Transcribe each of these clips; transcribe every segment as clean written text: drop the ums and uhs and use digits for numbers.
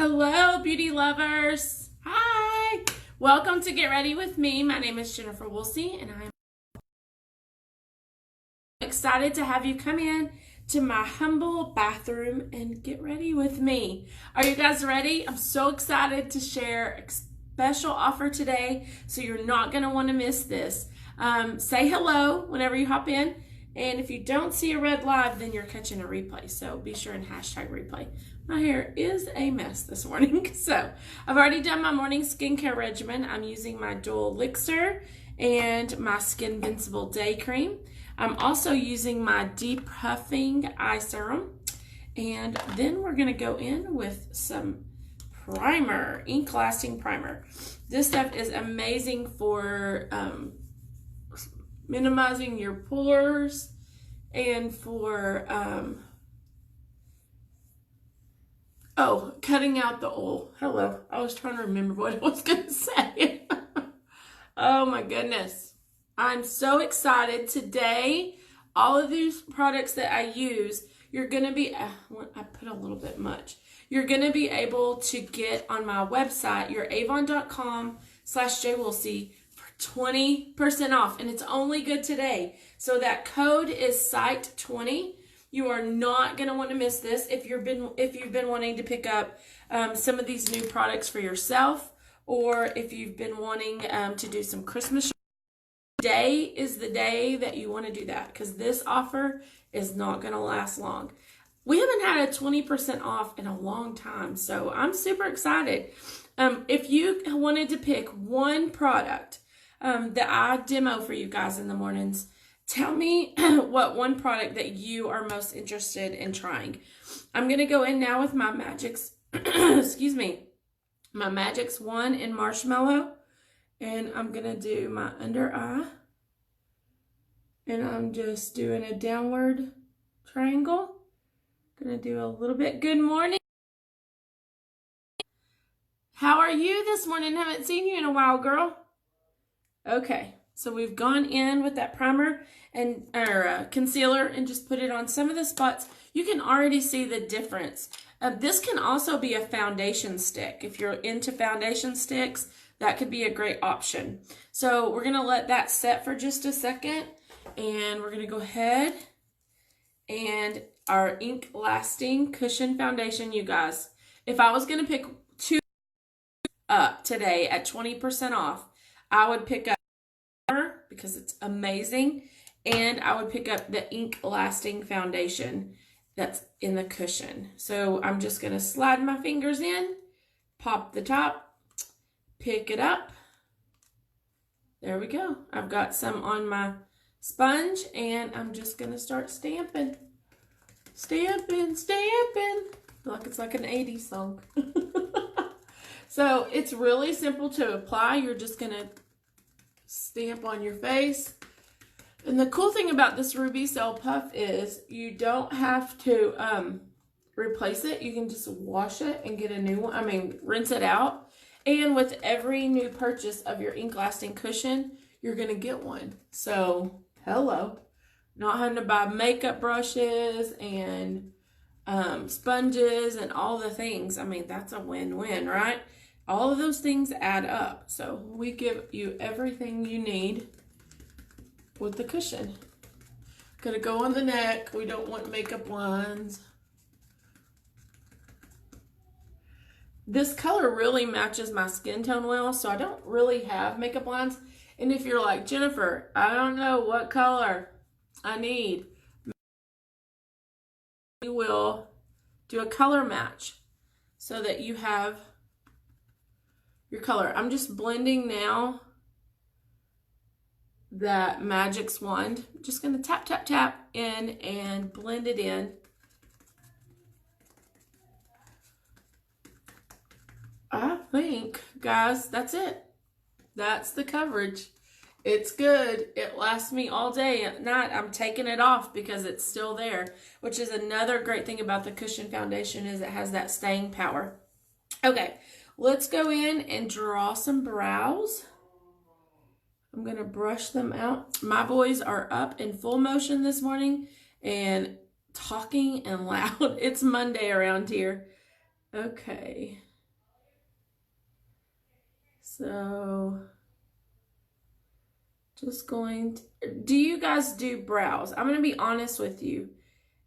Hello, beauty lovers. Hi. Welcome to Get Ready with me. My name is Jennifer Woolsey, and I'm excited to have you come in to my humble bathroom and get ready with me. Are you guys ready? I'm so excited to share a special offer today, so you're not going to want to miss this. Say hello whenever you hop in, and if you don't see a red live, then you're catching a replay, so be sure and hashtag replay. My hair is a mess this morning, so I've already done my morning skincare regimen. I'm using my dual elixir and my Skin Invincible day cream. I'm also using my depuffing eye serum, and then we're going to go in with some primer, ink lasting primer. This stuff is amazing for minimizing your pores and for cutting out the oil. Hello, I was trying to remember what I was going to say. Oh my goodness, I'm so excited today. All of these products that I use, you're going to be, I put a little bit much. You're going to be able to get on my website, your avon.com/jwoolsey, for 20% off, and it's only good today. So that code is SITE20. You are not going to want to miss this if you've been wanting to pick up some of these new products for yourself, or if you've been wanting to do some Christmas shopping. Today is the day that you want to do that, because this offer is not going to last long. We haven't had a 20% off in a long time, so I'm super excited. If you wanted to pick one product that I demo for you guys in the mornings, tell me what one product that you are most interested in trying. I'm going to go in now with my Magix, excuse me, my Magix 1 in Marshmallow. And I'm going to do my under eye. And I'm just doing a downward triangle. Going to do a little bit. Good morning. How are you this morning? Haven't seen you in a while, girl. Okay. So we've gone in with that primer and concealer and just put it on some of the spots. You can already see the difference. This can also be a foundation stick. If you're into foundation sticks, that could be a great option. So we're going to let that set for just a second, and we're going to go ahead and our ink lasting cushion foundation, you guys. If I was going to pick two up today at 20% off, I would pick up because it's amazing, and I would pick up the ink lasting foundation that's in the cushion. So I'm just going to slide my fingers in, pop the top, pick it up. There we go. I've got some on my sponge, and I'm just going to start stamping. Stamping, stamping. Like it's like an 80s song. So it's really simple to apply. You're just going to stamp on your face. And the cool thing about this Ruby Cell Puff is you don't have to replace it. You can just wash it and get a new one. Rinse it out. And with every new purchase of your ink lasting cushion, you're going to get one. So, hello. Not having to buy makeup brushes and sponges and all the things. That's a win-win, right? All of those things add up. So we give you everything you need with the cushion. Gonna go on the neck. We don't want makeup lines. This color really matches my skin tone well, so I don't really have makeup lines. And if you're like, Jennifer, I don't know what color I need, we will do a color match so that you have your color. I'm just blending now that Magix wand. I'm just going to tap, tap, tap in and blend it in. I think, guys, that's it. That's the coverage. It's good. It lasts me all day. At night, I'm taking it off because it's still there, which is another great thing about the cushion foundation, is it has that staying power. Okay. Let's go in and draw some brows. I'm going to brush them out. My boys are up in full motion this morning and talking and loud. It's Monday around here. Okay. So just going to, do you guys do brows? I'm going to be honest with you.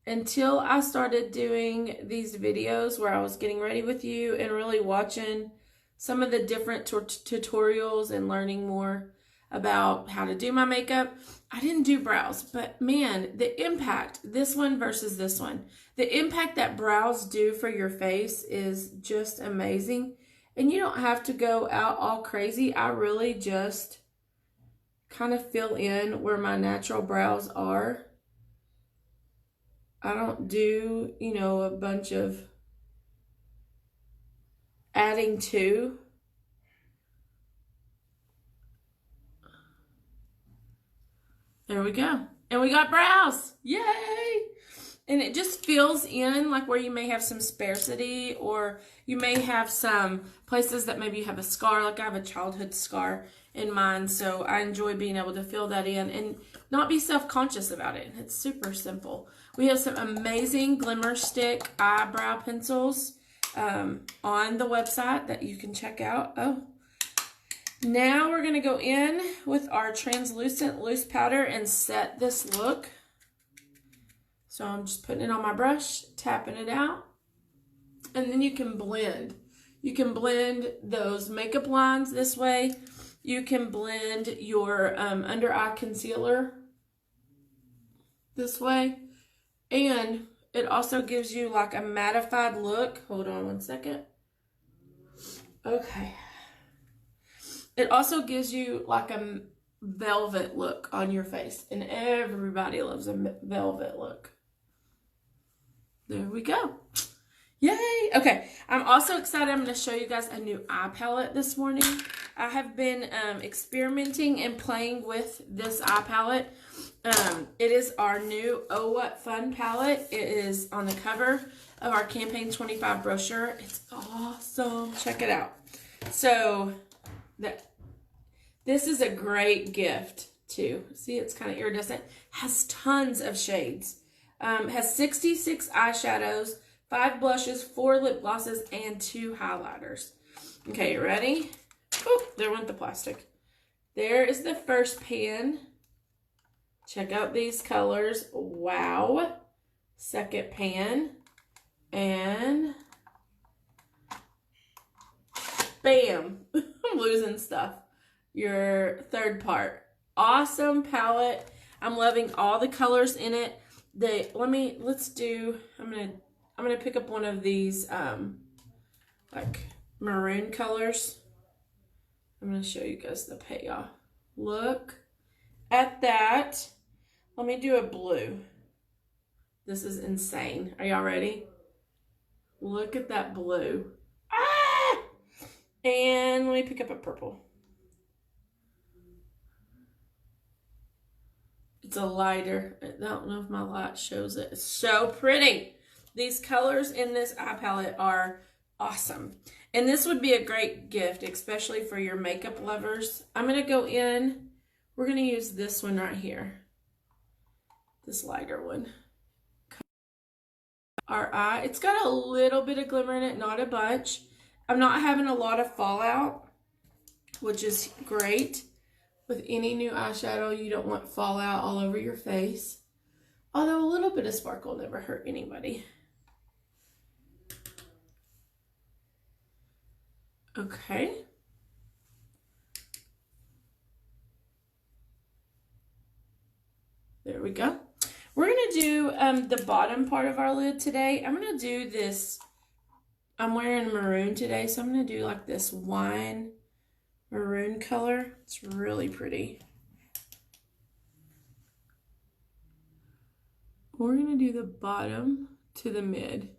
Until I started doing these videos where I was getting ready with you and really watching some of the different tutorials and learning more about how to do my makeup, I didn't do brows. But man, the impact, this one versus this one, the impact that brows do for your face is just amazing. And you don't have to go out all crazy. I really just kind of fill in where my natural brows are. I don't do, you know, a bunch of adding to. There we go. And we got brows. Yay! And it just fills in like where you may have some sparsity, or you may have some places that maybe you have a scar. Like I have a childhood scar in mine, so I enjoy being able to fill that in and not be self-conscious about it. It's super simple. We have some amazing Glimmer Stick eyebrow pencils on the website that you can check out. Oh, now we're going to go in with our translucent loose powder and set this look. So I'm just putting it on my brush, tapping it out, and then you can blend. You can blend those makeup lines this way. You can blend your under eye concealer this way. And it also gives you like a mattified look. Hold on one second. Okay. It also gives you like a velvet look on your face. And everybody loves a velvet look. There we go. Yay! Okay, I'm also excited. I'm going to show you guys a new eye palette this morning. I have been experimenting and playing with this eye palette. It is our new Oh What Fun palette. It is on the cover of our Campaign 25 brochure. It's awesome. Check it out. So, this is a great gift too. See, it's kind of iridescent. Has tons of shades. Has 66 eyeshadows, 5 blushes, 4 lip glosses, and 2 highlighters. Okay, you ready? Oh, there went the plastic. There is the first pan. Check out these colors. Wow. Second pan. And bam. I'm losing stuff. Your third part. Awesome palette. I'm loving all the colors in it. I'm gonna pick up one of these like maroon colors. I'm gonna show you guys the payoff. Look at that. Let me do a blue. This is insane. Are y'all ready? Look at that blue. Ah! And let me pick up a purple. It's a lighter. I don't know if my light shows it. It's so pretty. These colors in this eye palette are awesome. And this would be a great gift, especially for your makeup lovers. I'm going to go in. We're going to use this one right here. This lighter one. Our eye. It's got a little bit of glimmer in it, not a bunch. I'm not having a lot of fallout, which is great. With any new eyeshadow, you don't want fallout all over your face. Although a little bit of sparkle never hurt anybody. Okay. There we go. We're going to do the bottom part of our lid today. I'm going to do this. I'm wearing maroon today, so I'm going to do like this wine maroon color. It's really pretty. We're going to do the bottom to the mid.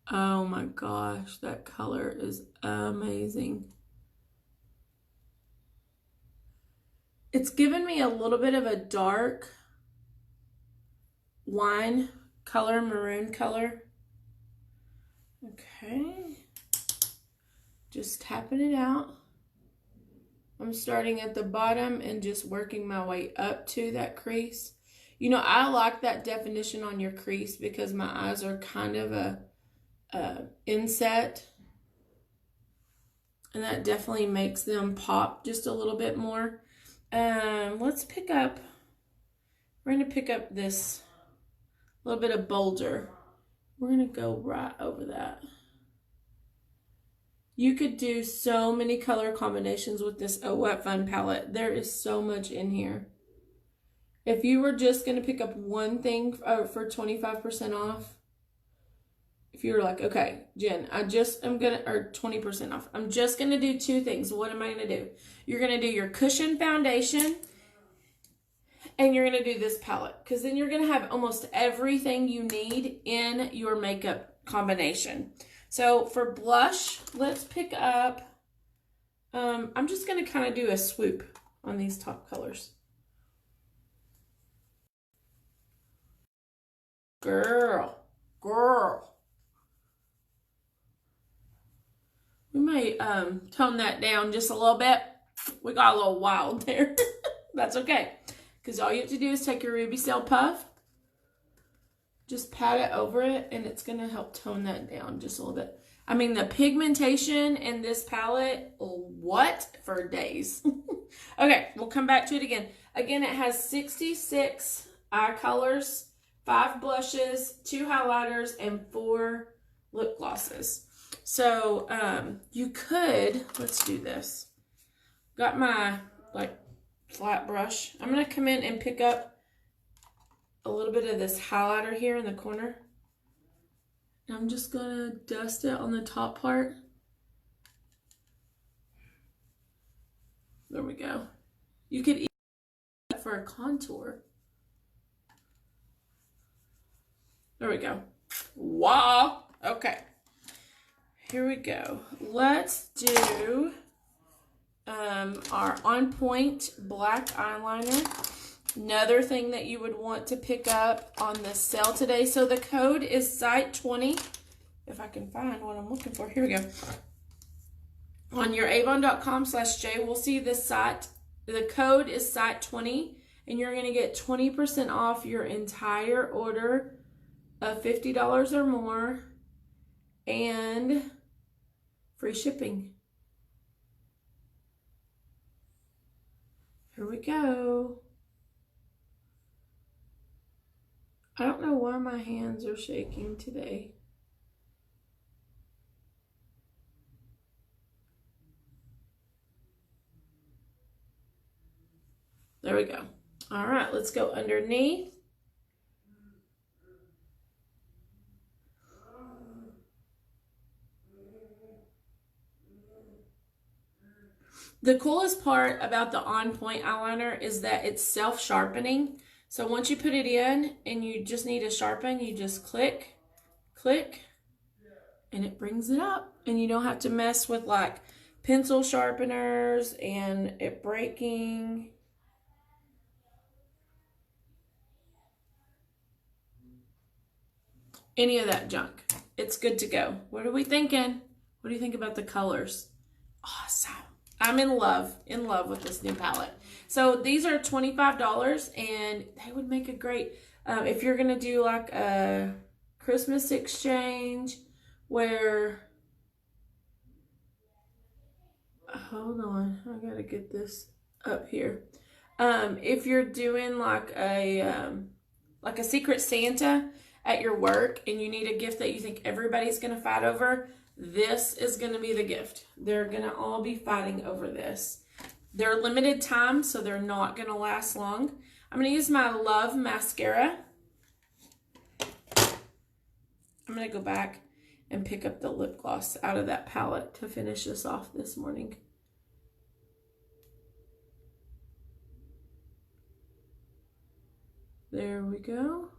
Oh my gosh, that color is amazing. It's given me a little bit of a dark wine color, maroon color. Okay. Just tapping it out. I'm starting at the bottom and just working my way up to that crease. You know, I like that definition on your crease because my eyes are kind of a inset. And that definitely makes them pop just a little bit more. Let's pick up, we're going to pick up this little bit of Boulder. We're going to go right over that. You could do so many color combinations with this Oh What Fun palette. There is so much in here. If you were just going to pick up one thing for 25% off, if you were like, okay, Jen, I just am going to, or 20% off, I'm just going to do two things. What am I going to do? You're going to do your cushion foundation and you're going to do this palette, because then you're going to have almost everything you need in your makeup combination. So for blush, let's pick up, I'm just going to kind of do a swoop on these top colors. Girl. We may tone that down just a little bit. We got a little wild there. That's okay. Because all you have to do is take your Ruby Cell Puff, just pat it over it, and it's going to help tone that down just a little bit. I mean, the pigmentation in this palette, what? For days. Okay, we'll come back to it again. Again, it has 66 eye colors, 5 blushes, 2 highlighters, and 4 lip glosses. So you could, let's do this. Got my flat brush. I'm going to come in and pick up a little bit of this highlighter here in the corner. And I'm just going to dust it on the top part. There we go. You could use that for a contour. There we go. Wow. Okay. Here we go. Let's do our On Point black eyeliner. Another thing that you would want to pick up on the sale today. So the code is Site 20. If I can find what I'm looking for. Here we go. On your avon.com/J, we'll see this site. The code is Site 20. And you're going to get 20% off your entire order of $50 or more. And free shipping. Here we go. I don't know why my hands are shaking today. There we go. All right, let's go underneath. The coolest part about the On Point eyeliner is that it's self-sharpening. So once you put it in and you just need to sharpen, you just click, and it brings it up. And you don't have to mess with like pencil sharpeners and it breaking. Any of that junk. It's good to go. What are we thinking? What do you think about the colors? Awesome. I'm in love with this new palette. So these are $25 and they would make a great, if you're going to do like a Christmas exchange where, hold on, I got to get this up here. If you're doing like a Secret Santa at your work and you need a gift that you think everybody's going to fight over, this is going to be the gift. They're going to all be fighting over this. They're limited time, so they're not going to last long. I'm going to use my Love mascara. I'm going to go back and pick up the lip gloss out of that palette to finish this off this morning. There we go.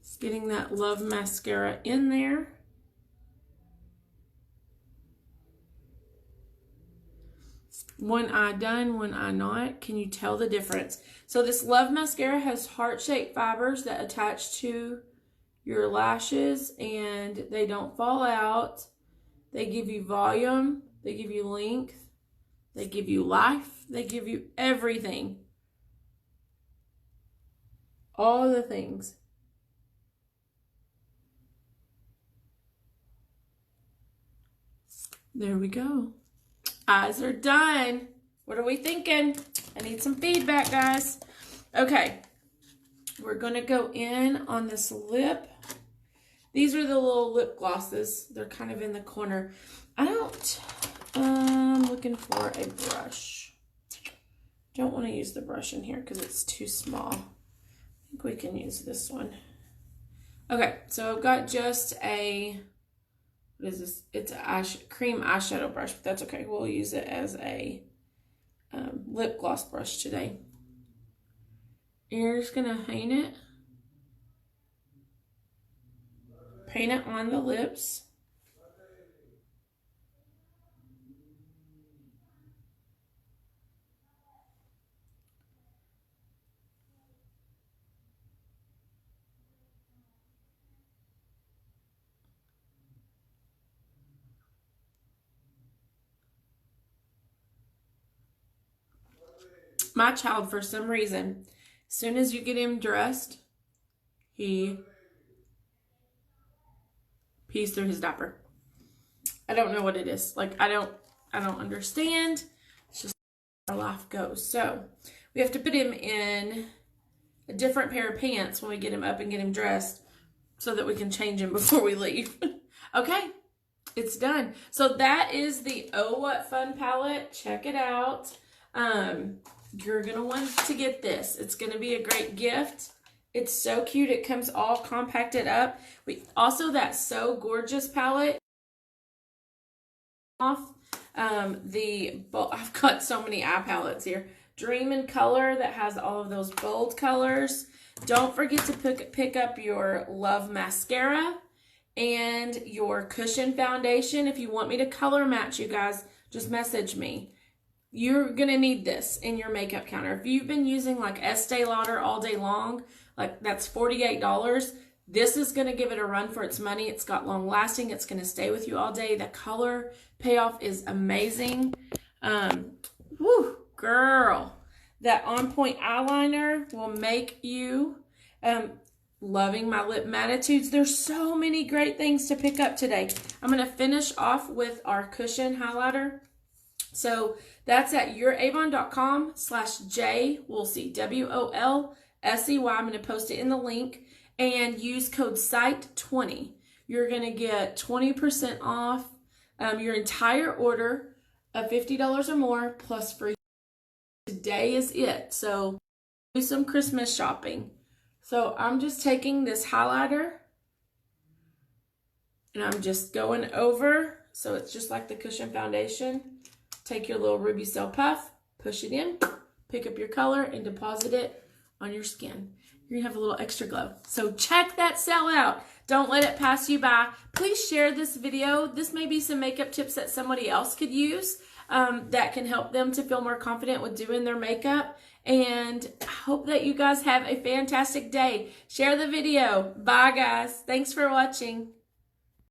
Just getting that Love mascara in there. One eye done, one eye not. Can you tell the difference? So this Love mascara has heart-shaped fibers that attach to your lashes and they don't fall out. They give you volume, they give you length, they give you life, they give you everything. All the things. There we go. Eyes are done. What are we thinking? I need some feedback, guys. Okay. We're going to go in on this lip. These are the little lip glosses. They're kind of in the corner. I'm looking for a brush. Don't want to use the brush in here because it's too small. I think we can use this one. Okay, so I've got just a, what is this? It's a cream eyeshadow brush, but that's okay. We'll use it as a lip gloss brush today. You're just going to paint it on the lips. My child, for some reason, as soon as you get him dressed, he pees through his diaper. I don't know what it is. Like, I don't understand. It's just how our life goes. So we have to put him in a different pair of pants when we get him up and get him dressed so that we can change him before we leave. Okay, it's done. So that is the Oh What Fun palette. Check it out. You're going to want to get this. It's going to be a great gift. It's so cute. It comes all compacted up. Also, that So Gorgeous palette. I've got so many eye palettes here. Dream in Color that has all of those bold colors. Don't forget to pick up your Love Mascara and your Cushion Foundation. If you want me to color match you guys, just message me. You're going to need this in your makeup counter. If you've been using like Estee Lauder all day long, like that's $48. This is going to give it a run for its money. It's got long lasting. It's going to stay with you all day. The color payoff is amazing. Woo, girl. That On Point eyeliner will make you loving my lip magnitudes. There's so many great things to pick up today. I'm going to finish off with our cushion highlighter. So that's at youravon.com/J. We'll see WOLSEY. I'm going to post it in the link and use code SITE20. You're going to get 20% off your entire order of $50 or more plus free. Today is it. So do some Christmas shopping. So I'm just taking this highlighter and I'm just going over. So it's just like the Cushion Foundation. Take your little Ruby Cell Puff, push it in, pick up your color, and deposit it on your skin. You're going to have a little extra glow. So check that sale out. Don't let it pass you by. Please share this video. This may be some makeup tips that somebody else could use that can help them to feel more confident with doing their makeup. And I hope that you guys have a fantastic day. Share the video. Bye, guys. Thanks for watching.